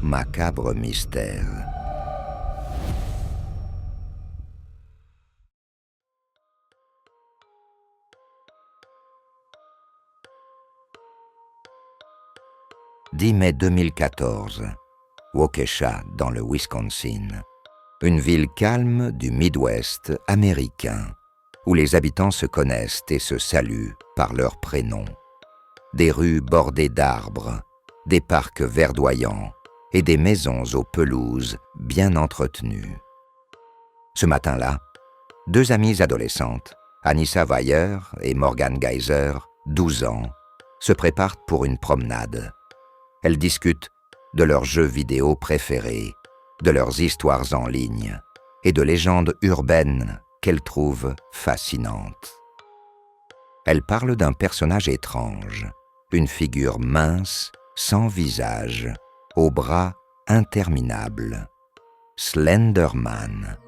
macabre mystère. « 10 mai 2014, Waukesha, dans le Wisconsin. Une ville calme du Midwest américain, où les habitants se connaissent et se saluent par leurs prénoms. Des rues bordées d'arbres, des parcs verdoyants et des maisons aux pelouses bien entretenues. Ce matin-là, deux amies adolescentes, Anissa Weier et Morgan Geyser, 12 ans, se préparent pour une promenade. Elles discutent de leurs jeux vidéo préférés, de leurs histoires en ligne et de légendes urbaines qu'elles trouvent fascinantes. Elles parlent d'un personnage étrange, une figure mince, sans visage, aux bras interminables. Slender Man,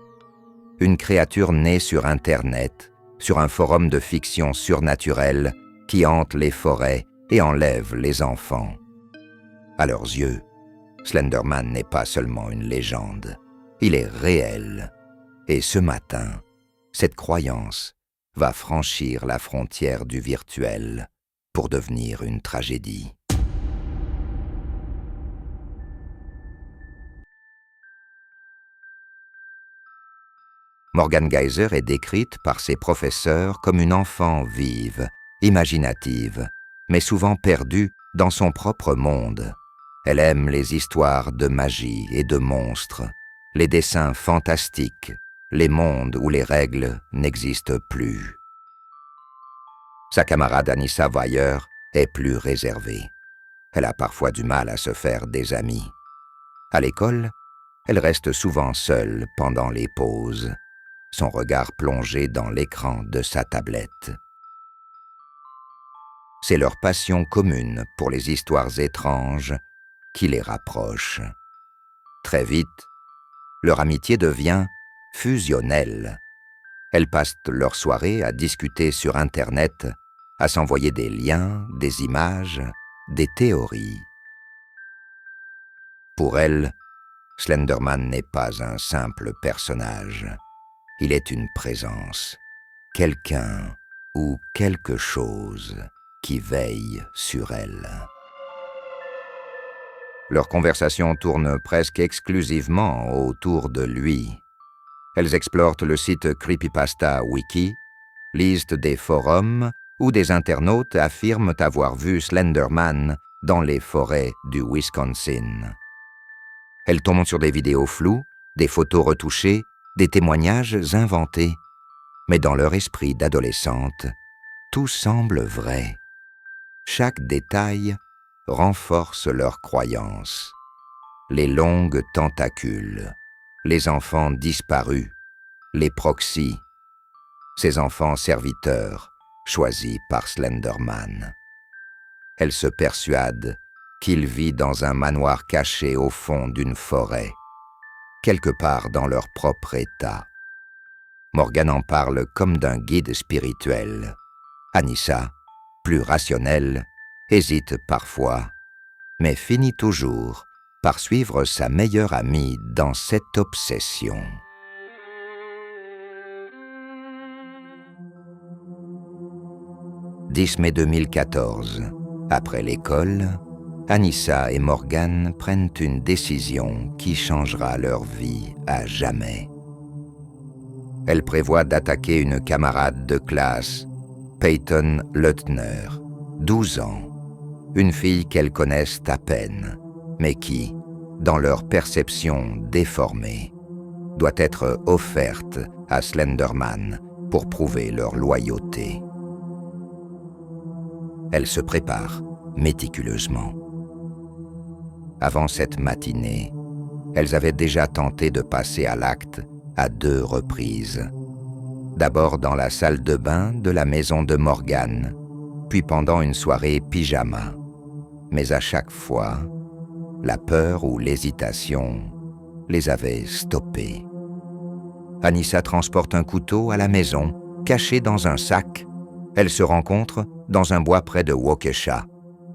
une créature née sur Internet, sur un forum de fiction surnaturelle qui hante les forêts et enlève les enfants. À leurs yeux, Slender Man n'est pas seulement une légende, il est réel. Et ce matin, cette croyance va franchir la frontière du virtuel pour devenir une tragédie. Morgan Geyser est décrite par ses professeurs comme une enfant vive, imaginative, mais souvent perdue dans son propre monde. Elle aime les histoires de magie et de monstres, les dessins fantastiques, les mondes où les règles n'existent plus. Sa camarade Anissa Weier est plus réservée. Elle a parfois du mal à se faire des amis. À l'école, elle reste souvent seule pendant les pauses, son regard plongé dans l'écran de sa tablette. C'est leur passion commune pour les histoires étranges qui les rapproche. Très vite, leur amitié devient fusionnelle. Elles passent leur soirée à discuter sur Internet, à s'envoyer des liens, des images, des théories. Pour elles, Slender Man n'est pas un simple personnage. Il est une présence, quelqu'un ou quelque chose qui veille sur elle. Leur conversation tourne presque exclusivement autour de lui. Elles explorent le site Creepypasta Wiki, lisent des forums où des internautes affirment avoir vu Slender Man dans les forêts du Wisconsin. Elles tombent sur des vidéos floues, des photos retouchées, des témoignages inventés. Mais dans leur esprit d'adolescente, tout semble vrai. Chaque détail renforce leur croyance. Les longues tentacules, les enfants disparus, les proxys, ces enfants serviteurs choisis par Slender Man. Elle se persuade qu'il vit dans un manoir caché au fond d'une forêt, quelque part dans leur propre état. Morgan en parle comme d'un guide spirituel. Anissa, plus rationnelle, hésite parfois, mais finit toujours par suivre sa meilleure amie dans cette obsession. « 10 mai 2014. Après l'école, Anissa et Morgan prennent une décision qui changera leur vie à jamais. Elles prévoient d'attaquer une camarade de classe, Peyton Leutner, 12 ans, une fille qu'elles connaissent à peine, mais qui, dans leur perception déformée, doit être offerte à Slender Man pour prouver leur loyauté. Elles se préparent méticuleusement. Avant cette matinée, elles avaient déjà tenté de passer à l'acte à 2 reprises. D'abord dans la salle de bain de la maison de Morgan, puis pendant une soirée pyjama. Mais à chaque fois, la peur ou l'hésitation les avait stoppées. Anissa transporte un couteau à la maison, caché dans un sac. Elles se rencontrent dans un bois près de Waukesha,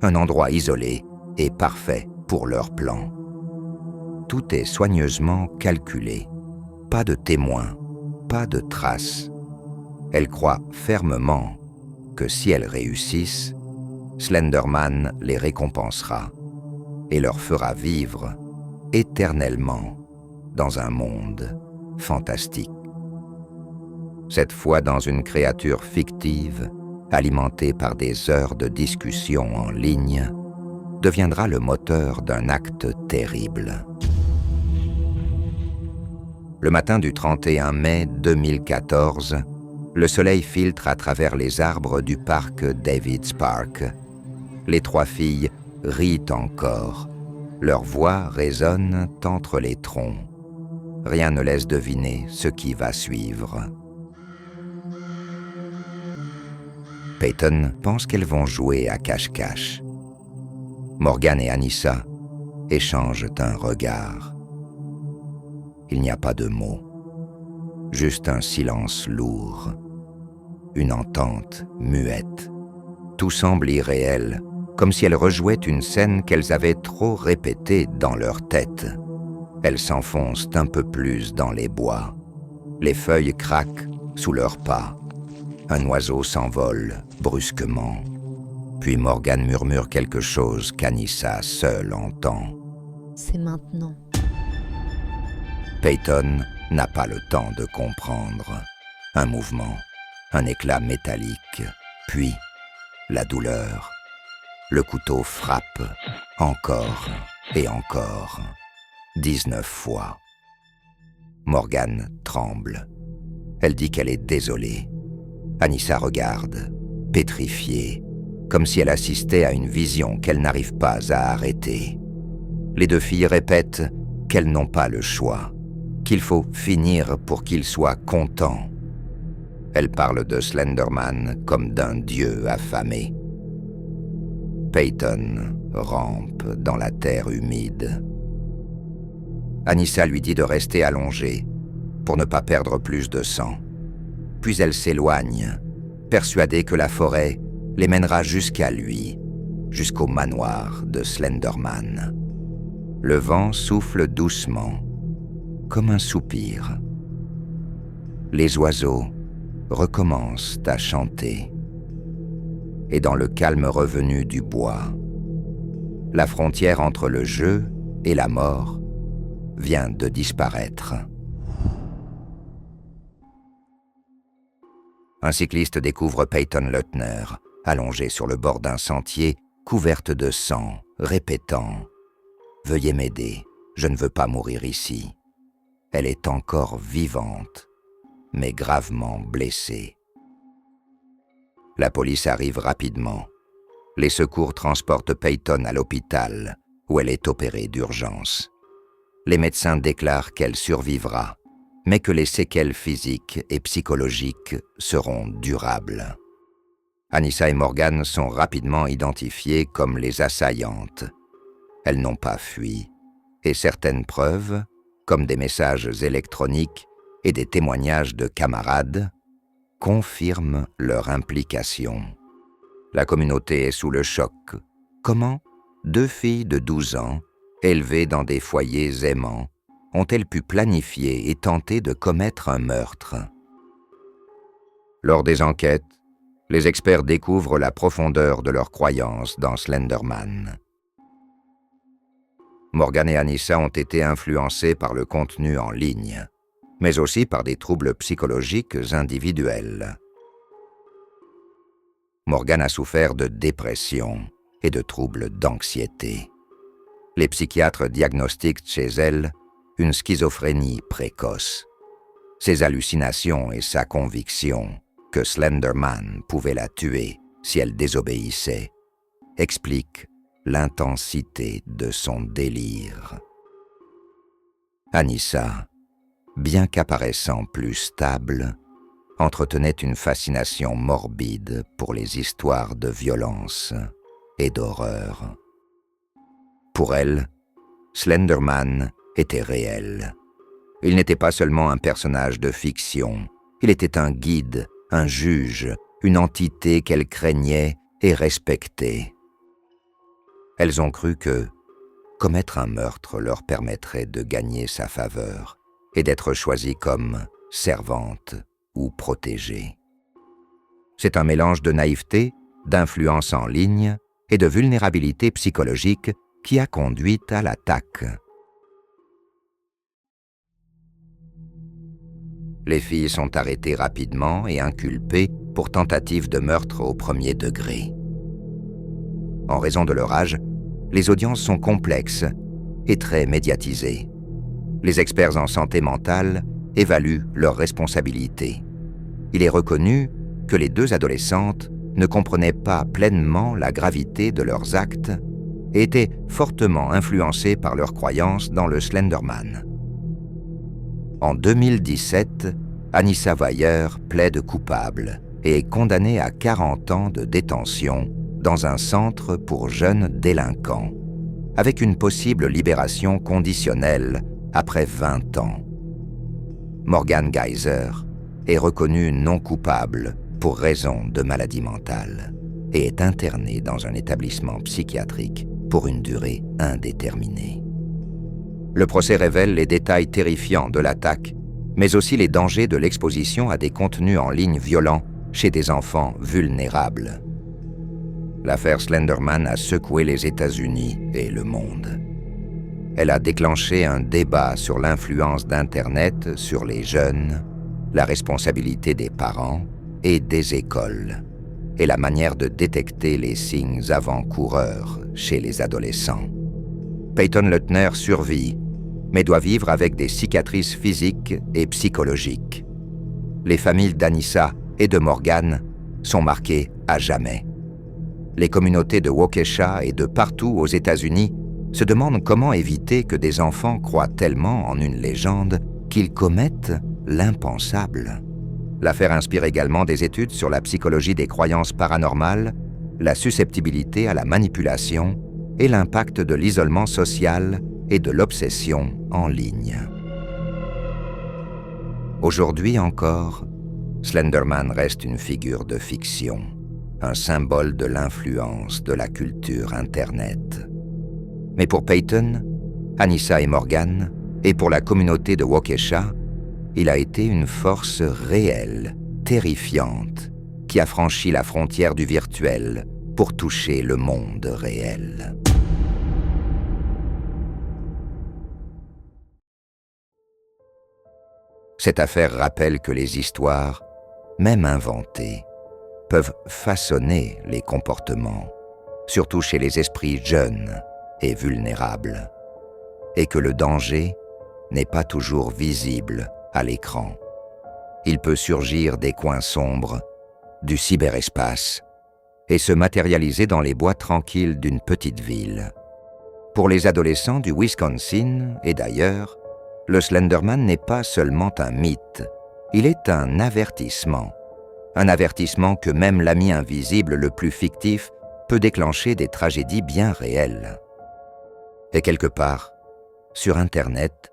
un endroit isolé et parfait pour leur plan. tout est soigneusement calculé. Pas de témoins, pas de traces. Elles croient fermement que si elles réussissent, Slenderman les récompensera et leur fera vivre éternellement dans un monde fantastique. Cette fois dans une créature fictive, alimentée par des heures de discussion en ligne, deviendra le moteur d'un acte terrible. Le matin du 31 mai 2014, le soleil filtre à travers les arbres du parc David's Park. Les trois filles rient encore. Leur voix résonne entre les troncs. Rien ne laisse deviner ce qui va suivre. Peyton pense qu'elles vont jouer à cache-cache. Morgan et Anissa échangent un regard. Il n'y a pas de mots, juste un silence lourd, une entente muette. Tout semble irréel, comme si elles rejouaient une scène qu'elles avaient trop répétée dans leur tête. Elles s'enfoncent un peu plus dans les bois. Les feuilles craquent sous leurs pas. Un oiseau s'envole brusquement. Puis Morgan murmure quelque chose qu'Anissa seule entend. C'est maintenant. Peyton n'a pas le temps de comprendre. Un mouvement, un éclat métallique, puis la douleur. Le couteau frappe, encore et encore, 19 fois. Morgan tremble. Elle dit qu'elle est désolée. Anissa regarde, pétrifiée, comme si elle assistait à une vision qu'elle n'arrive pas à arrêter. Les deux filles répètent qu'elles n'ont pas le choix, qu'il faut finir pour qu'il soit content. Elles parlent de Slenderman comme d'un dieu affamé. Peyton rampe dans la terre humide. Anissa lui dit de rester allongée pour ne pas perdre plus de sang. Puis elle s'éloigne, persuadée que la forêt les mènera jusqu'à lui, jusqu'au manoir de Slenderman. Le vent souffle doucement, comme un soupir. Les oiseaux recommencent à chanter. Et dans le calme revenu du bois, la frontière entre le jeu et la mort vient de disparaître. Un cycliste découvre Peyton Leutner, allongée sur le bord d'un sentier, couverte de sang, répétant « Veuillez m'aider, je ne veux pas mourir ici ». Elle est encore vivante, mais gravement blessée. La police arrive rapidement. Les secours transportent Peyton à l'hôpital, où elle est opérée d'urgence. Les médecins déclarent qu'elle survivra, mais que les séquelles physiques et psychologiques seront durables. Anissa et Morgan sont rapidement identifiées comme les assaillantes. Elles n'ont pas fui, et certaines preuves, comme des messages électroniques et des témoignages de camarades, confirment leur implication. La communauté est sous le choc. Comment 2 filles de 12 ans, élevées dans des foyers aimants, ont-elles pu planifier et tenter de commettre un meurtre? Lors des enquêtes, les experts découvrent la profondeur de leurs croyances dans Slenderman. Morgan et Anissa ont été influencés par le contenu en ligne, mais aussi par des troubles psychologiques individuels. Morgan a souffert de dépression et de troubles d'anxiété. Les psychiatres diagnostiquent chez elle une schizophrénie précoce. Ses hallucinations et sa conviction que Slenderman pouvait la tuer si elle désobéissait expliquent l'intensité de son délire. Anissa, bien qu'apparaissant plus stable, entretenait une fascination morbide pour les histoires de violence et d'horreur. Pour elle, Slenderman était réel. Il n'était pas seulement un personnage de fiction, il était un guide, un juge, une entité qu'elle craignait et respectait. Elles ont cru que, commettre un meurtre leur permettrait de gagner sa faveur et d'être choisie comme servante ou protégée. C'est un mélange de naïveté, d'influence en ligne et de vulnérabilité psychologique qui a conduit à l'attaque. Les filles sont arrêtées rapidement et inculpées pour tentative de meurtre au premier degré. En raison de leur âge, les audiences sont complexes et très médiatisées. Les experts en santé mentale évaluent leurs responsabilités. Il est reconnu que les deux adolescentes ne comprenaient pas pleinement la gravité de leurs actes et étaient fortement influencées par leurs croyances dans le Slenderman. En 2017, Anissa Weier plaide coupable et est condamnée à 40 ans de détention dans un centre pour jeunes délinquants, avec une possible libération conditionnelle après 20 ans. Morgan Geyser est reconnu non coupable pour raison de maladie mentale et est interné dans un établissement psychiatrique pour une durée indéterminée. Le procès révèle les détails terrifiants de l'attaque, mais aussi les dangers de l'exposition à des contenus en ligne violents chez des enfants vulnérables. L'affaire Slenderman a secoué les États-Unis et le monde. Elle a déclenché un débat sur l'influence d'Internet sur les jeunes, la responsabilité des parents et des écoles, et la manière de détecter les signes avant-coureurs chez les adolescents. Peyton Leutner survit, mais doit vivre avec des cicatrices physiques et psychologiques. Les familles d'Anissa et de Morgan sont marquées à jamais. Les communautés de Waukesha et de partout aux États-Unis se demandent comment éviter que des enfants croient tellement en une légende qu'ils commettent l'impensable. L'affaire inspire également des études sur la psychologie des croyances paranormales, la susceptibilité à la manipulation et l'impact de l'isolement social et de l'obsession en ligne. Aujourd'hui encore, Slenderman reste une figure de fiction, un symbole de l'influence de la culture Internet. Mais pour Peyton, Anissa et Morgan, et pour la communauté de Waukesha, il a été une force réelle, terrifiante, qui a franchi la frontière du virtuel pour toucher le monde réel. Cette affaire rappelle que les histoires, même inventées, peuvent façonner les comportements, surtout chez les esprits jeunes et vulnérables, et que le danger n'est pas toujours visible à l'écran. Il peut surgir des coins sombres, du cyberespace, et se matérialiser dans les bois tranquilles d'une petite ville. Pour les adolescents du Wisconsin et d'ailleurs, le Slenderman n'est pas seulement un mythe, il est un avertissement que même l'ami invisible le plus fictif peut déclencher des tragédies bien réelles. Et quelque part, sur Internet,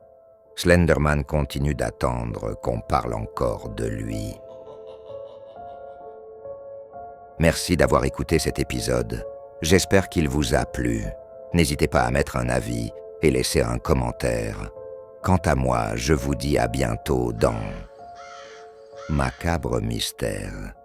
Slenderman continue d'attendre qu'on parle encore de lui. Merci d'avoir écouté cet épisode. J'espère qu'il vous a plu. N'hésitez pas à mettre un avis et laisser un commentaire. Quant à moi, je vous dis à bientôt dans Macabre Mystère.